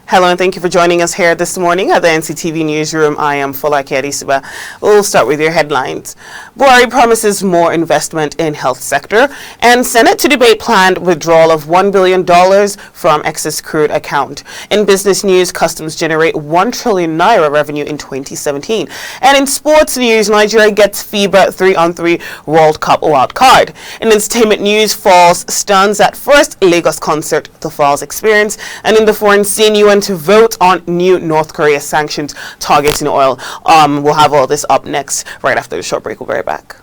Hello and thank you for joining us here this morning at the NCTV newsroom. I am Folake Adesugba. We'll start with your headlines. Buhari promises more investment in health sector, and Senate to debate planned withdrawal of $1 billion from excess crude account. In business news, customs generate 1 trillion naira revenue in 2017. And in sports news, Nigeria gets FIBA 3-on-3 World Cup wild card. In entertainment news, Falls stuns at first Lagos concert the Falls experience. And in the foreign scene, UN to vote on new North Korea sanctions targeting oil. We'll have all this up next, right after the short break. We'll be right back.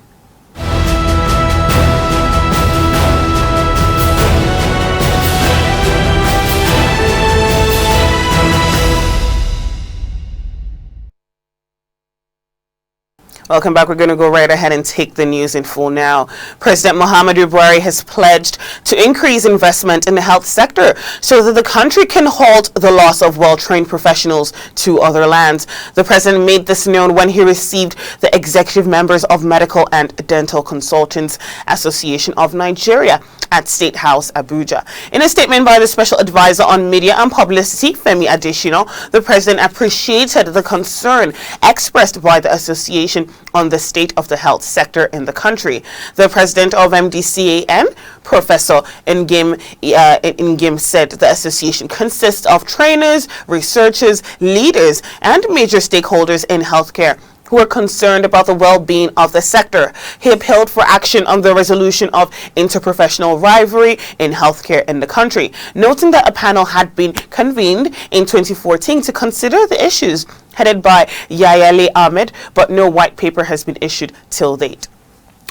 Welcome back. We're going to go right ahead and take the news in full now. President Muhammadu Buhari has pledged to increase investment in the health sector so that the country can halt the loss of well-trained professionals to other lands. The president made this known when he received the executive members of Medical and Dental Consultants Association of Nigeria at State House, Abuja. In a statement by the Special Advisor on Media and Publicity, Femi Adesina, the president appreciated the concern expressed by the association on the state of the health sector in the country. The president of MDCAN, Professor Ngim said the association consists of trainers, researchers, leaders, and major stakeholders in healthcare who are concerned about the well-being of the sector. He appealed for action on the resolution of interprofessional rivalry in healthcare in the country, noting that a panel had been convened in 2014 to consider the issues, headed by Yayale Ahmed, but no white paper has been issued till date.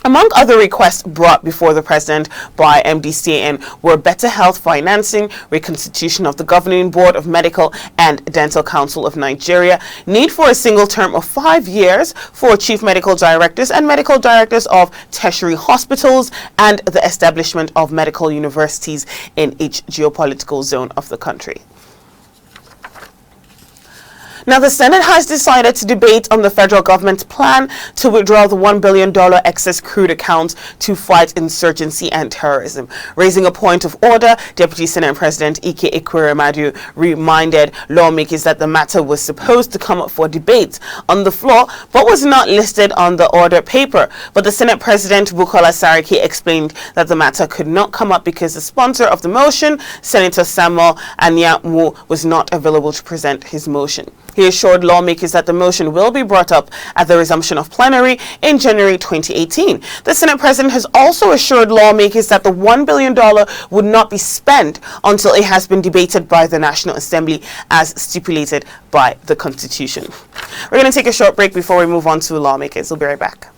Among other requests brought before the president by MDCAN were better health financing, reconstitution of the governing board of Medical and Dental Council of Nigeria, need for a single term of 5 years for chief medical directors and medical directors of tertiary hospitals, and the establishment of medical universities in each geopolitical zone of the country. Now, the Senate has decided to debate on the federal government's plan to withdraw the $1 billion excess crude account to fight insurgency and terrorism. Raising a point of order, Deputy Senate President Ike Ekweremadu reminded lawmakers that the matter was supposed to come up for debate on the floor, but was not listed on the order paper. But the Senate President Bukola Saraki explained that the matter could not come up because the sponsor of the motion, Senator Samuel Anyanwu, was not available to present his motion. He assured lawmakers that the motion will be brought up at the resumption of plenary in January 2018. The Senate President has also assured lawmakers that the $1 billion would not be spent until it has been debated by the National Assembly as stipulated by the Constitution. We're going to take a short break before we move on to lawmakers. We'll be right back.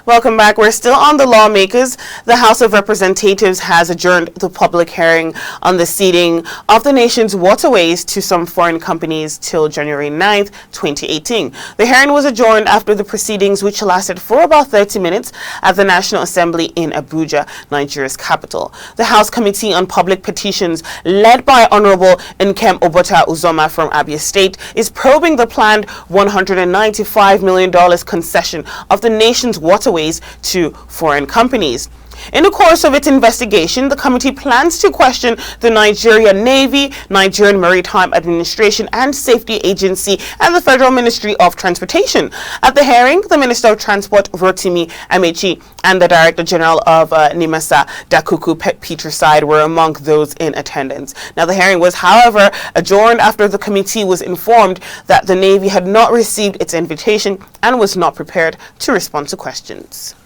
Welcome back. We're still on the lawmakers. The House of Representatives has adjourned the public hearing on the ceding of the nation's waterways to some foreign companies till January 9th, 2018. The hearing was adjourned after the proceedings, which lasted for about 30 minutes at the National Assembly in Abuja, Nigeria's capital. The House Committee on Public Petitions, led by Honorable Nkem Obota Uzoma from Abia State, is probing the planned $195 million concession of the nation's waterways to foreign companies. In the course of its investigation, the committee plans to question the Nigerian Navy, Nigerian Maritime Administration and Safety Agency, and the Federal Ministry of Transportation. At the hearing, the Minister of Transport, Rotimi Amechi, and the Director General of NIMASA, Dakuku Petroside, were among those in attendance. Now, the hearing was, however, adjourned after the committee was informed that the Navy had not received its invitation and was not prepared to respond to questions.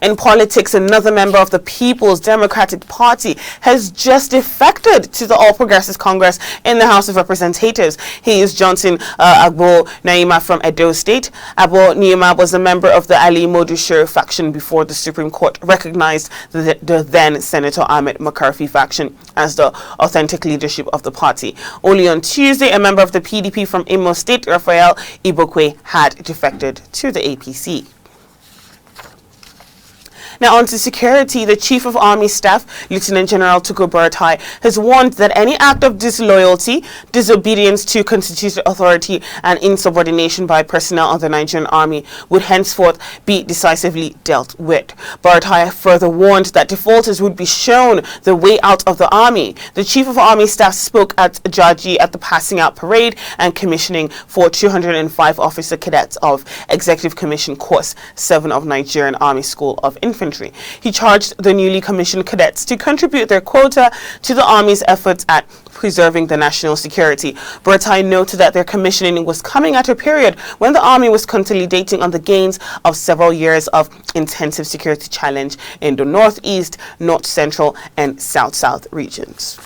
In politics, another member of the People's Democratic Party has just defected to the All Progressives Congress in the House of Representatives. He is Johnson Agbo Naima from Edo State. Agbo Naima was a member of the Ali Modu faction before the Supreme Court recognized the then Senator Ahmed McCarthy faction as the authentic leadership of the party. Only on Tuesday, a member of the PDP from Imo State, Raphael Ibokwe, had defected to the APC. Now on to security. The Chief of Army Staff, Lieutenant General Tukur Buratai, has warned that any act of disloyalty, disobedience to constituted authority and insubordination by personnel of the Nigerian Army would henceforth be decisively dealt with. Buratai further warned that defaulters would be shown the way out of the Army. The Chief of Army Staff spoke at Jaji at the passing out parade and commissioning for 205 officer cadets of Executive Commission Course 7 of Nigerian Army School of Infantry. He charged the newly commissioned cadets to contribute their quota to the Army's efforts at preserving the national security. Buratai noted that their commissioning was coming at a period when the Army was consolidating on the gains of several years of intensive security challenge in the Northeast, North Central, and South regions.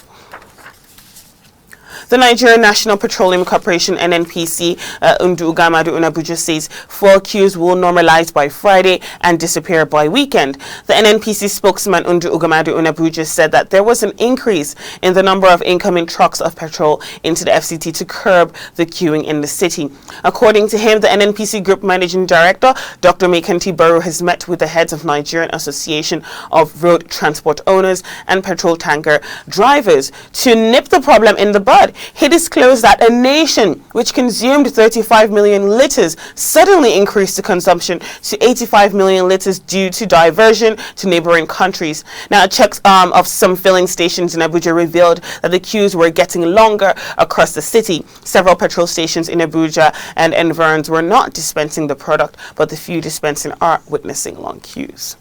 The Nigerian National Petroleum Corporation (NNPC) Ndu Ugamadu Unabuja says fuel queues will normalize by Friday and disappear by weekend. The NNPC spokesman Ndu Ugamadu Unabuja said that there was an increase in the number of incoming trucks of petrol into the FCT to curb the queuing in the city. According to him, the NNPC Group Managing Director, Dr. Mekanti Baru, has met with the heads of Nigerian Association of Road Transport Owners and Petrol Tanker Drivers to nip the problem in the bud. He disclosed that a nation which consumed 35 million litres suddenly increased the consumption to 85 million litres due to diversion to neighbouring countries. Now, checks of some filling stations in Abuja revealed that the queues were getting longer across the city. Several petrol stations in Abuja and environs were not dispensing the product, but the few dispensing are witnessing long queues.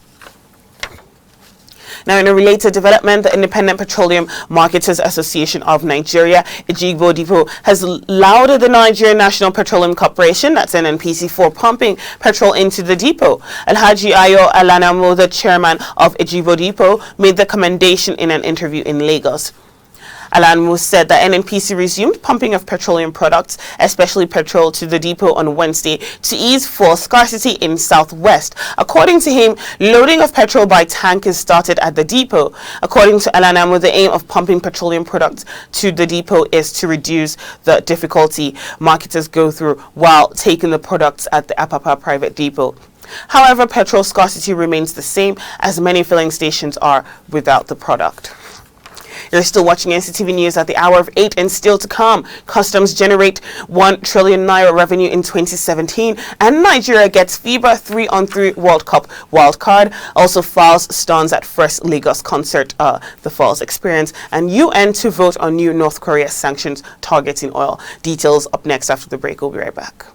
Now, in a related development, the Independent Petroleum Marketers Association of Nigeria, Ejigbo Depot, has lauded the Nigerian National Petroleum Corporation, that's NNPC, for pumping petrol into the depot. Alhaji Ayo Alanamo, the chairman of Ejigbo Depot, made the commendation in an interview in Lagos. Alanmu said that NNPC resumed pumping of petroleum products, especially petrol, to the depot on Wednesday to ease fuel scarcity in Southwest. According to him, loading of petrol by tankers started at the depot. According to Alanmu, the aim of pumping petroleum products to the depot is to reduce the difficulty marketers go through while taking the products at the Apapa private depot. However, petrol scarcity remains the same as many filling stations are without the product. You're still watching NCTV News at the hour of 8, and still to come, customs generate 1 trillion naira revenue in 2017, and Nigeria gets FIBA 3-on-3 World Cup wildcard. Also, Falz stuns at first Lagos concert, the Falz Experience, and UN to vote on new North Korea sanctions targeting oil. Details up next after the break. We'll be right back.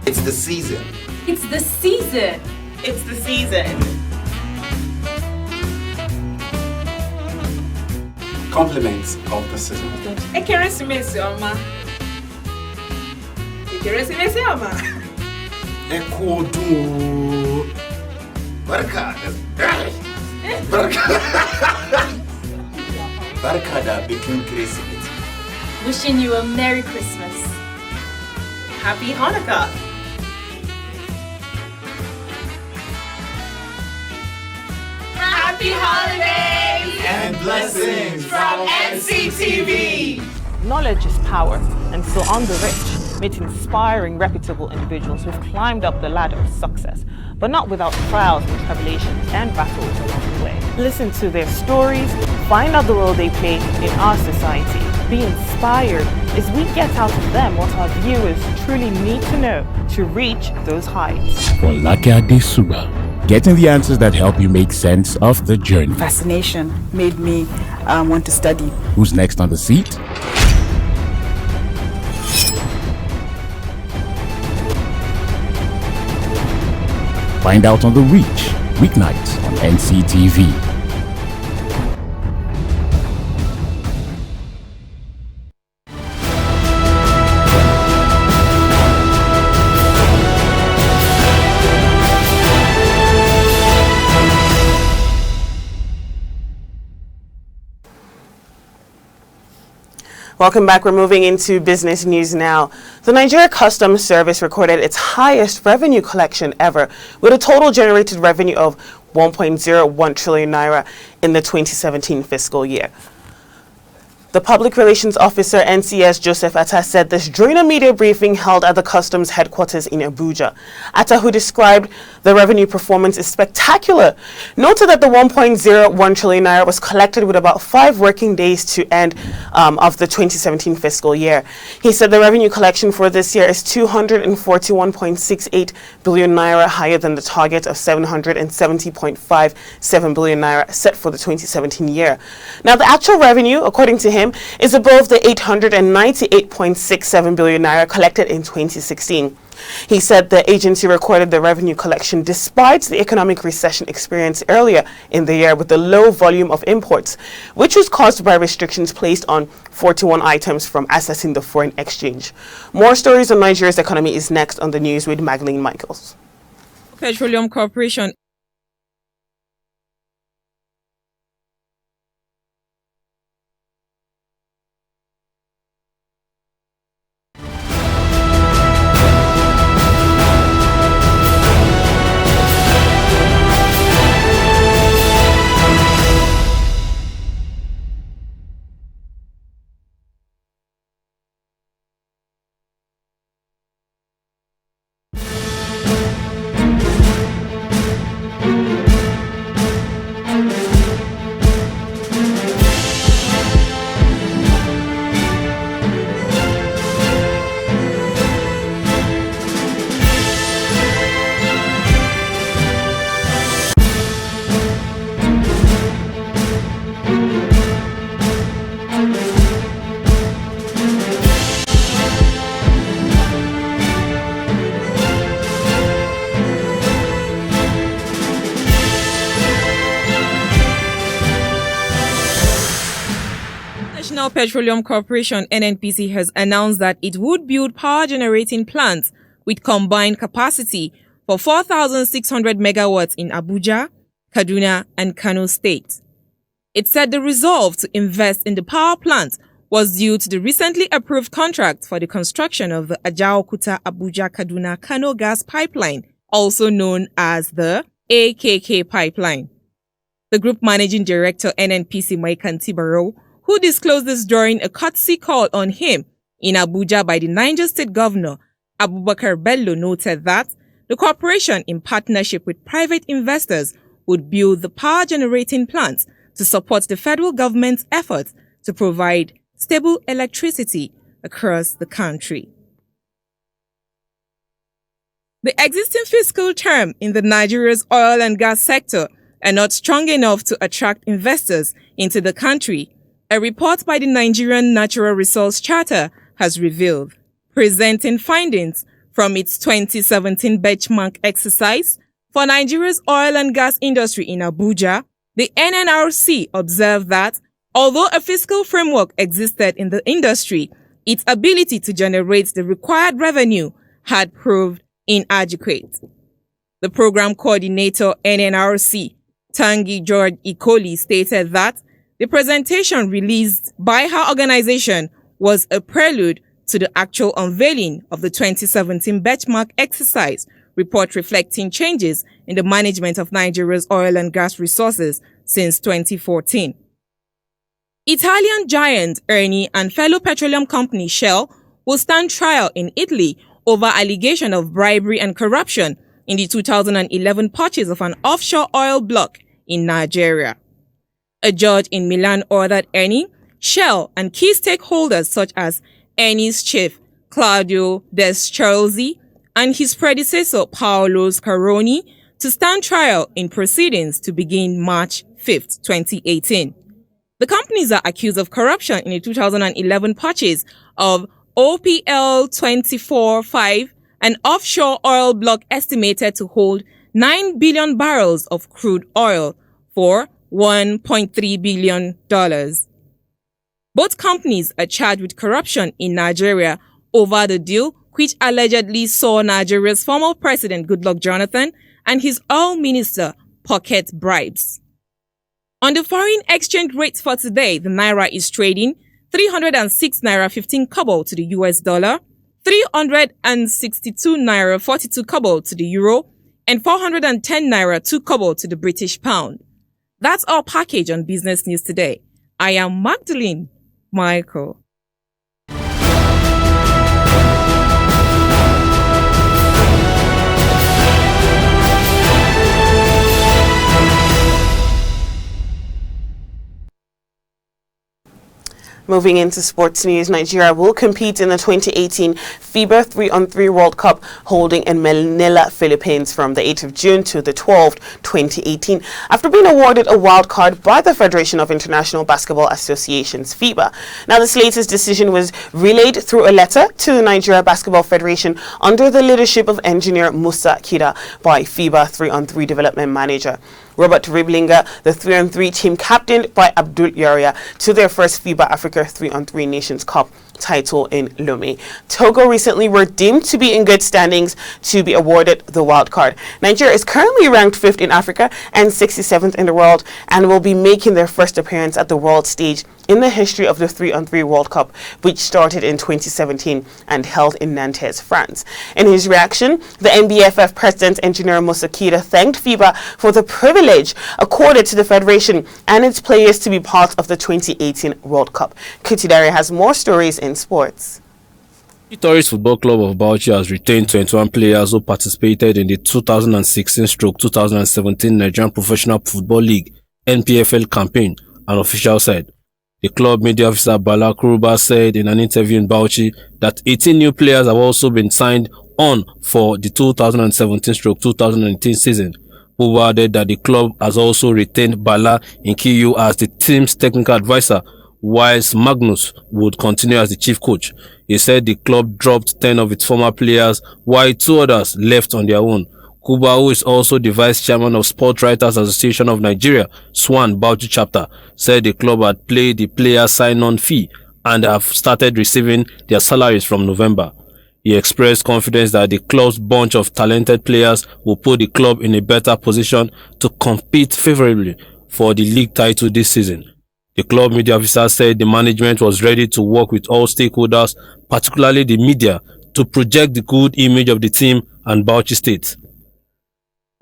It's the season. It's the season. It's the season. Compliments of the season. Ekeresimesi ọma. Ekeresimesi ọma. Eko ọdún. Barka da bikin Kirsimeti. Wishing you a Merry Christmas. Happy Hanukkah. Happy holidays And blessings from NCTV. Knowledge is power, and so on the rich, meet inspiring, reputable individuals who've climbed up the ladder of success, but not without trials and tribulations and battles along the way. Listen to their stories, find out the role they play in our society. Be inspired as we get out of them what our viewers truly need to know to reach those heights. Folake Adesugba, getting the answers that help you make sense of the journey. Fascination made me want to study. Who's next on the seat? Find out on The Reach, weeknights on NCTV. Welcome back. We're moving into business news now. The Nigeria Customs Service recorded its highest revenue collection ever, with a total generated revenue of 1.01 trillion naira in the 2017 fiscal year. The Public Relations Officer, NCS Joseph Atta, said this during a media briefing held at the Customs headquarters in Abuja. Atta, who described the revenue performance as spectacular, noted that the 1.01 trillion naira was collected with about 5 working days to end of the 2017 fiscal year. He said the revenue collection for this year is 241.68 billion naira, higher than the target of 770.57 billion naira set for the 2017 year. Now, the actual revenue, according to him, is above the 898.67 billion naira collected in 2016. He said the agency recorded the revenue collection despite the economic recession experienced earlier in the year with the low volume of imports, which was caused by restrictions placed on 41 items from accessing the foreign exchange. More stories on Nigeria's economy is next on the news with Magdalene Michaels. Petroleum Corporation National Petroleum Corporation (NNPC) has announced that it would build power generating plants with combined capacity for 4,600 megawatts in Abuja, Kaduna, and Kano states. It said the resolve to invest in the power plant was due to the recently approved contract for the construction of the Ajaokuta Abuja Kaduna Kano gas pipeline, also known as the AKK pipeline. The group managing director NNPC Maikanti Barrow, who disclosed this during a courtesy call on him in Abuja by the Niger State Governor Abubakar Bello, noted that the corporation, in partnership with private investors, would build the power generating plants to support the federal government's efforts to provide stable electricity across the country. The existing fiscal term in the Nigeria's oil and gas sector are not strong enough to attract investors into the country, a report by the Nigerian Natural Resource Charter has revealed. Presenting findings from its 2017 benchmark exercise for Nigeria's oil and gas industry in Abuja, the NNRC observed that Although a fiscal framework existed in the industry, its ability to generate the required revenue had proved inadequate. The program coordinator NNRC, Tangi George Ikoli, stated that the presentation released by her organization was a prelude to the actual unveiling of the 2017 benchmark exercise report reflecting changes in the management of Nigeria's oil and gas resources since 2014. Italian giant Eni and fellow petroleum company Shell will stand trial in Italy over allegation of bribery and corruption in the 2011 purchase of an offshore oil block in Nigeria. A judge in Milan ordered Eni, Shell, and key stakeholders such as Eni's chief Claudio Descalzi and his predecessor Paolo Scaroni to stand trial in proceedings to begin March 5, 2018. The companies are accused of corruption in the 2011 purchase of OPL 24-5, an offshore oil block estimated to hold 9 billion barrels of crude oil for $1.3 billion. Both companies are charged with corruption in Nigeria over the deal, which allegedly saw Nigeria's former president Goodluck Jonathan and his oil minister pocket bribes. On the foreign exchange rates for today, the naira is trading 306 naira 15 kobo to the US dollar, 362 naira 42 kobo to the euro, and 410 naira 2 kobo to the British pound. That's our package on Business News today. I am Magdalene Michael. Moving into sports news, Nigeria will compete in the 2018 FIBA 3-on-3 World Cup holding in Manila, Philippines from the 8th of June to the 12th, 2018, after being awarded a wild card by the Federation of International Basketball Associations, FIBA. Now, this latest decision was relayed through a letter to the Nigeria Basketball Federation under the leadership of engineer Musa Kida by FIBA 3-on-3 development manager Robert Riblinga, the 3-on-3 team captained by Abdul Yaria, to their first FIBA Africa 3-on-3 Nations Cup title in Lomé. Togo recently were deemed to be in good standings to be awarded the wild card. Nigeria is currently ranked 5th in Africa and 67th in the world and will be making their first appearance at the world stage in the history of the 3-on-3 World Cup, which started in 2017 and held in Nantes, France. In his reaction, the NBFF President Engineer Musa Kida thanked FIBA for the privilege accorded to the Federation and its players to be part of the 2018 World Cup. Kutidare has more stories in sports. The Tourist Football Club of Bauchi has retained 21 players who participated in the 2016-2017 Nigerian Professional Football League (NPFL) campaign, an official said. The club media officer Bala Kuruba said in an interview in Bauchi that 18 new players have also been signed on for the 2017-2018 season. Kuruba added that the club has also retained Bala Nkiyu as the team's technical advisor, whilst Magnus would continue as the chief coach. He said the club dropped 10 of its former players, while 2 others left on their own. Kuba, who is also the vice chairman of Sport Writers Association of Nigeria, SWAN Bauchi chapter, said the club had paid the player sign-on fee and have started receiving their salaries from November. He expressed confidence that the club's bunch of talented players will put the club in a better position to compete favorably for the league title this season. The club media officer said the management was ready to work with all stakeholders, particularly the media, to project the good image of the team and Bauchi State.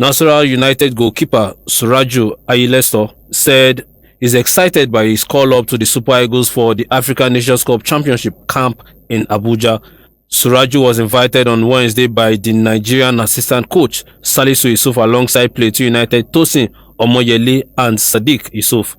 Nasarawa United goalkeeper Suraju Ayileso said he's excited by his call-up to the Super Eagles for the African Nations Cup Championship camp in Abuja. Suraju was invited on Wednesday by the Nigerian assistant coach Salisu Yusuf alongside Plateau United Tosin Omoyele and Sadiq Yusuf.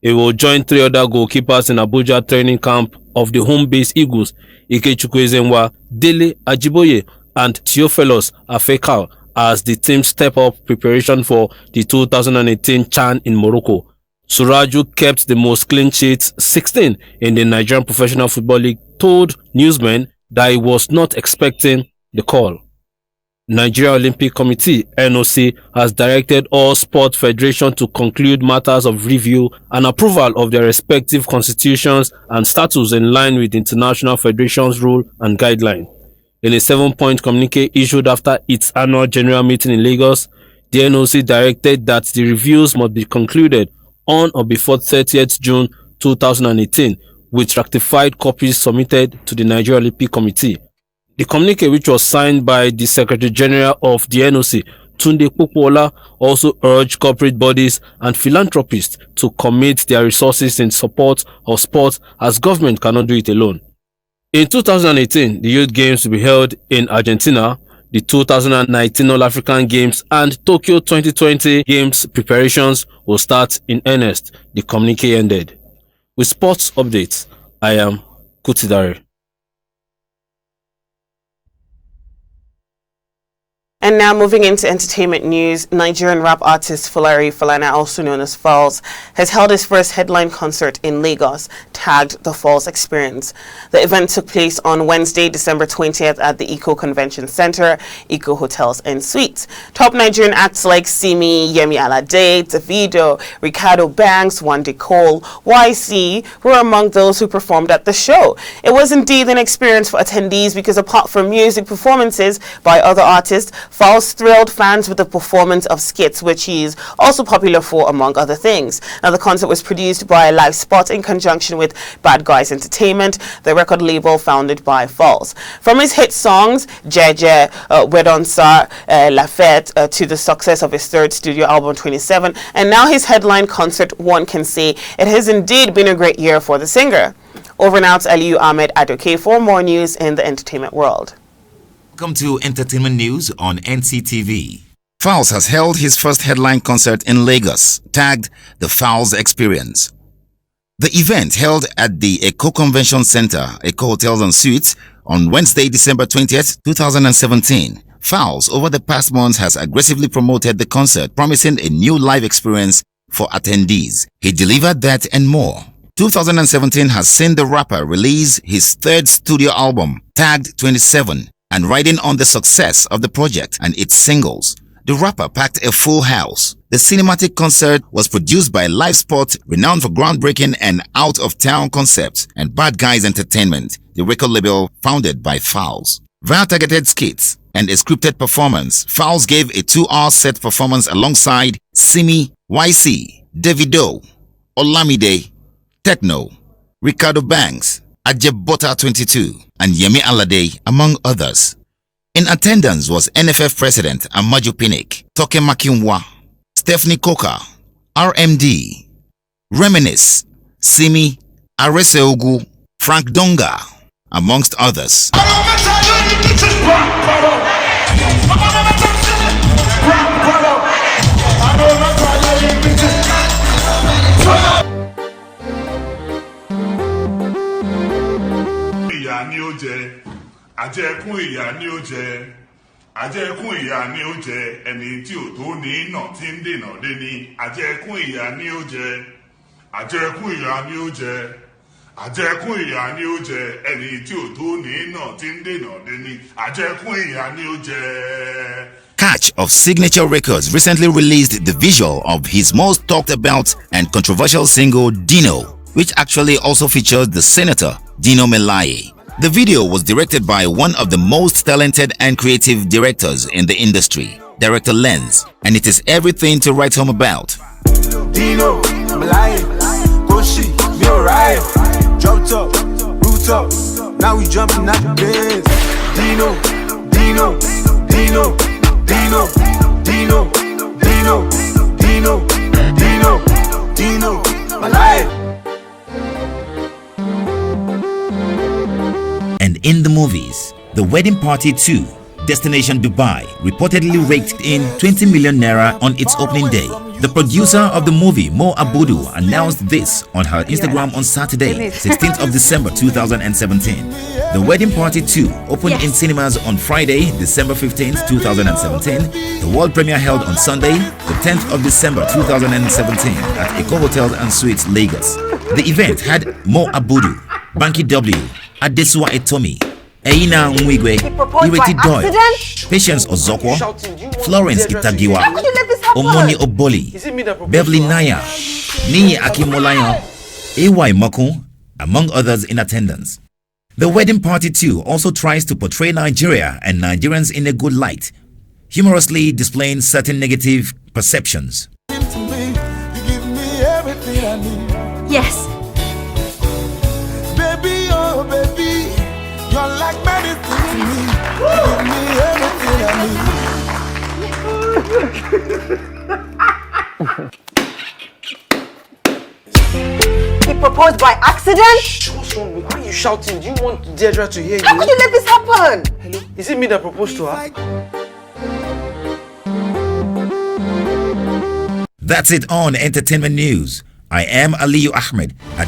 He will join 3 other goalkeepers in Abuja training camp of the home-based Eagles, Ikechukwu Ezenwa, Dele Ajiboye and Theophilus Afekal, as the team step up preparation for the 2018 CHAN in Morocco. Suraju kept the most clean sheets, 16, in the Nigerian Professional Football League, told newsmen that he was not expecting the call. Nigeria Olympic Committee (NOC) has directed all sport federations to conclude matters of review and approval of their respective constitutions and statutes in line with international federations rule and guideline. In a 7-point communique issued after its annual general meeting in Lagos, the NOC directed that the reviews must be concluded on or before 30th June 2018, with ratified copies submitted to the Nigeria Olympic Committee. The communique, which was signed by the Secretary General of the NOC, Tunde Popola, also urged corporate bodies and philanthropists to commit their resources in support of sport, as government cannot do it alone. In 2018, the Youth Games will be held in Argentina. The 2019 All-African Games and Tokyo 2020 Games preparations will start in earnest, the communique ended. With sports updates, I am Kutidare. And now moving into entertainment news, Nigerian rap artist Folake, also known as Falz, has held his first headline concert in Lagos, tagged the Falz Experience. The event took place on Wednesday, December 20th at the Eco Convention Center, Eco Hotels and Suites. Top Nigerian acts like Simi, Yemi Alade, Davido, Ricardo Banks, Wande Cole, YC were among those who performed at the show. It was indeed an experience for attendees because apart from music performances by other artists, Falz thrilled fans with the performance of skits, which he is also popular for, among other things. Now, the concert was produced by Live Spot in conjunction with Bad Guys Entertainment, the record label founded by Falz. From his hit songs, Jeje, Wedonsa, La Fête, to the success of his third studio album, 27, and now his headline concert, one can say it has indeed been a great year for the singer. Over now to Aliyu Ahmed Adoke for more news in the entertainment world. Welcome to Entertainment News on NCTV. Falz has held his first headline concert in Lagos, tagged the Falz Experience. The event held at the Eco Convention Center, Eco Hotels and Suites, on Wednesday, December 20th, 2017. Falz, over the past months, has aggressively promoted the concert, promising a new live experience for attendees. He delivered that and more. 2017 has seen the rapper release his third studio album, tagged 27, and riding on the success of the project and its singles, the rapper packed a full house. The cinematic concert was produced by Live Spot, renowned for groundbreaking and out-of-town concepts, and Bad Guys Entertainment, the record label founded by Falz. Via targeted skits and a scripted performance, Falz gave a 2-hour set performance alongside Simi, YC, Davido, Olamide, Techno, Ricardo Banks, Ajebota 22, and Yemi Alade, among others. In attendance was NFF President Amaju Pinnick, Toke Makinwa, Stephanie Coker, RMD, Reminisce, Simi, Areseogu, Frank Donga, amongst others. Àjẹkún ìyà ni ó jẹ, àjẹkún ìyà ni ó jẹ, ẹni tí ò tó ní nà tí ń dènà dé ní. Àjẹkún ìyà ni ó jẹ, àjẹkún ìyà ni ó jẹ, àjẹkún ìyà ni ó jẹ, ẹni tí ò tó ní nà tí ń dènà dé ní. Àjẹkún ìyà ni ó jẹ. Catch of Signature Records recently released the visual of his most talked about and controversial single, Dino, which actually also features the senator, Dino Melaye. The video was directed by one of the most talented and creative directors in the industry, Director Lenz, and it is everything to write home about. Dino, Melaye, Koshi, Mirai, drop top, roof top, now we jumping out the beds. Dino, Dino, Dino, Dino, Dino, Dino, Dino, Dino, Dino, Melaye. And in the movies, The Wedding Party 2, Destination Dubai, reportedly raked in 20 million naira on its opening day. The producer of the movie, Mo Abudu, announced this on her Instagram on Saturday, 16th of December 2017. The Wedding Party 2 opened in cinemas on Friday, December 15th, 2017. The world premiere held on Sunday, the 10th of December 2017 at Eco Hotels and Suites, Lagos. The event had Mo Abudu, Banky W, Adesugba, Eina Nwigwe, Ireti Doyle, Patience Ozokwo, Florence Itagiwa, Omoni Oboli, Beverly Naya, Niyi Akimolayan, AY Mokun, among others in attendance. The wedding party too also tries to portray Nigeria and Nigerians in a good light, humorously displaying certain negative perceptions. Yes. Baby, oh baby, you're like medicine to me. He proposed by accident? What's wrong with you? Why are you shouting? Do you want Deirdre to hear you? How could you let this happen? Hello? Is it me that proposed to her? That's it on Entertainment News. I am Aliyu Ahmed at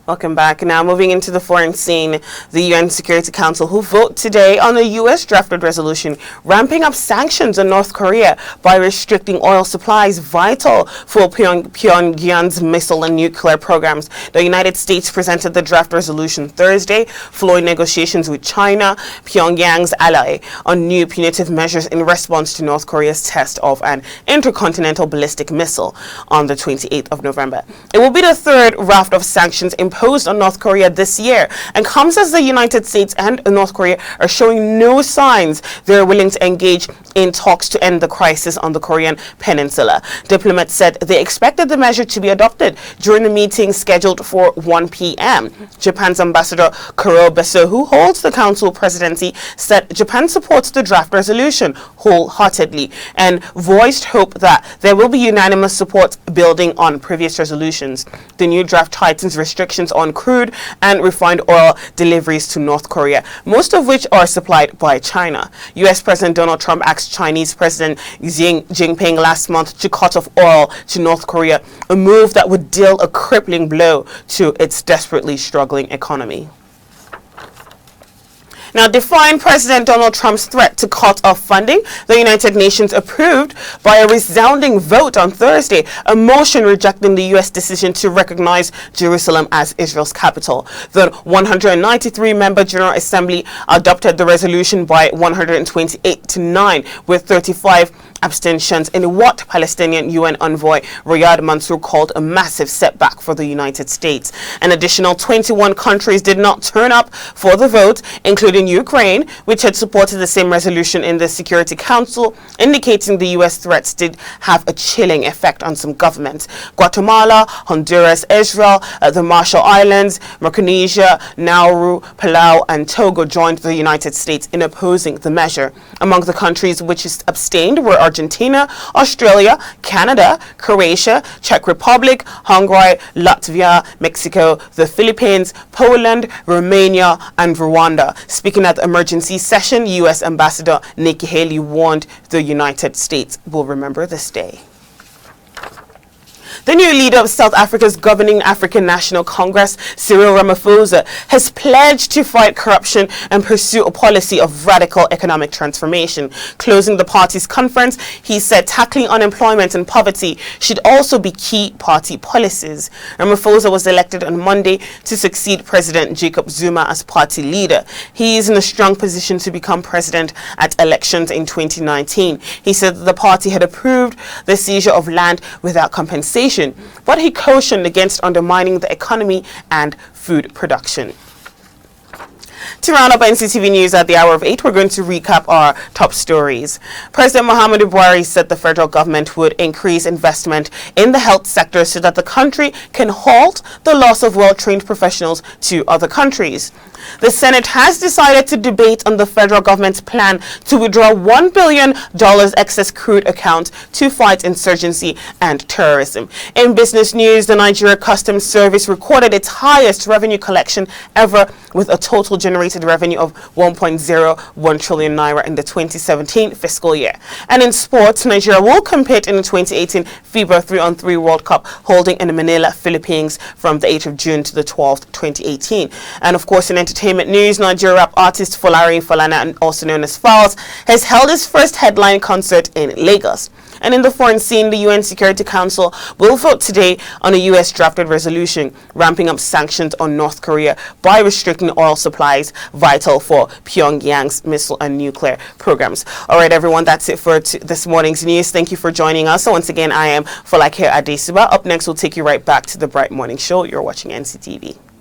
Welcome back. Now moving into the foreign scene, the UN Security Council will vote today on a U.S. drafted resolution ramping up sanctions on North Korea by restricting oil supplies vital for Pyongyang's missile and nuclear programs. The United States presented the draft resolution Thursday following negotiations with China, Pyongyang's ally, on new punitive measures in response to North Korea's test of an intercontinental ballistic missile on the 28th of November. It will be the third raft of sanctions imposed on North Korea this year and comes as the United States and North Korea are showing no signs they're willing to engage in talks to end the crisis on the Korean peninsula. Diplomats said they expected the measure to be adopted during the meeting scheduled for 1 p.m. Japan's ambassador Kuro Beso, who holds the council presidency, said Japan supports the draft resolution wholeheartedly and voiced hope that there will be unanimous support building on previous resolutions. The new draft tightens restrictions on crude and refined oil deliveries to North Korea, most of which are supplied by China. U.S. President Donald Trump asked Chinese President Xi Jinping last month to cut off oil to North Korea, a move that would deal a crippling blow to its desperately struggling economy. Now, defying President Donald Trump's threat to cut off funding, the United Nations approved by a resounding vote on Thursday a motion rejecting the U.S. decision to recognize Jerusalem as Israel's capital. The 193-member General Assembly adopted the resolution by 128 to 9, with 35 abstentions in what Palestinian UN envoy Riyad Mansour called a massive setback for the United States. An additional 21 countries did not turn up for the vote, including Ukraine, which had supported the same resolution in the Security Council, indicating the U.S. threats did have a chilling effect on some governments. Guatemala, Honduras, Israel, the Marshall Islands, Micronesia, Nauru, Palau, and Togo joined the United States in opposing the measure. Among the countries which abstained were Argentina, Australia, Canada, Croatia, Czech Republic, Hungary, Latvia, Mexico, the Philippines, Poland, Romania, and Rwanda. Speaking at the emergency session, U.S. Ambassador Nikki Haley warned the United States will remember this day. The new leader of South Africa's governing African National Congress, Cyril Ramaphosa, has pledged to fight corruption and pursue a policy of radical economic transformation. Closing the party's conference, he said tackling unemployment and poverty should also be key party policies. Ramaphosa was elected on Monday to succeed President Jacob Zuma as party leader. He is in a strong position to become president at elections in 2019. He said that the party had approved the seizure of land without compensation, but he cautioned against undermining the economy and food production. To round up NCTV News at the hour of 8, we're going to recap our top stories. President Muhammadu Buhari said the federal government would increase investment in the health sector so that the country can halt the loss of well-trained professionals to other countries. The Senate has decided to debate on the federal government's plan to withdraw $1 billion excess crude account to fight insurgency and terrorism. In business news, the Nigeria Customs Service recorded its highest revenue collection ever with a total generated revenue of 1.01 trillion naira in the 2017 fiscal year. And in sports, Nigeria will compete in the 2018 FIBA 3-on-3 World Cup holding in Manila, Philippines from the 8th of June to the 12th, 2018. And of course, in entertainment news, Nigeria rap artist Folake, also known as Falz, has held his first headline concert in Lagos. And in the foreign scene, the UN Security Council will vote today on a U.S. drafted resolution ramping up sanctions on North Korea by restricting oil supplies vital for Pyongyang's missile and nuclear programs. All right, everyone, that's it for this morning's news. Thank you for joining us. So once again, I am Folake Adesugba. Up next, we'll take you right back to the Bright Morning Show. You're watching NCTV.